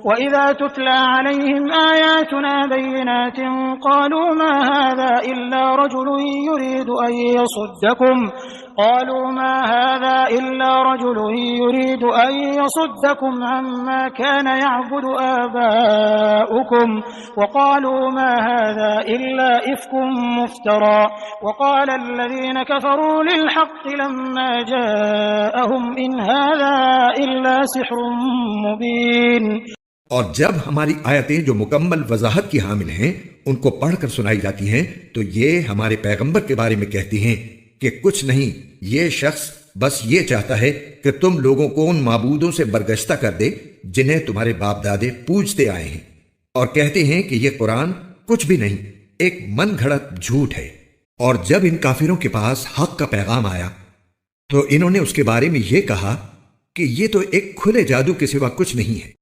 वइज़ा तुतला अलैहिम आयातुना बय्यिनातिन क़ालू मा हाज़ा इल्ला रजुलुन युरीदु अन यसुद्दकुम अम्मा कान यअबुदु आबाउकुम वक़ालू मा हाज़ा इल्ला इफ़्कुम मुफ़्तरा वक़ालल्लज़ीन कफ़रू लिल्हक़्क़ि लम्मा जाअहुम इन हाज़ा इल्ला सिह्रुम मुबीन। और जब हमारी आयतें जो मुकम्मल वजाहत की हामिल हैं उनको पढ़कर सुनाई जाती हैं तो ये हमारे पैगंबर के बारे में कहती हैं कि कुछ नहीं, ये शख्स बस ये चाहता है कि तुम लोगों को उन माबूदों से बरगश्ता कर दे जिन्हें तुम्हारे बाप दादे पूजते आए हैं, और कहते हैं कि यह कुरान कुछ भी नहीं, एक मन घड़त झूठ है। और जब इन काफिरों के पास हक का पैगाम आया तो इन्होंने उसके बारे में यह कहा कि ये तो एक खुले जादू के सिवा कुछ नहीं है।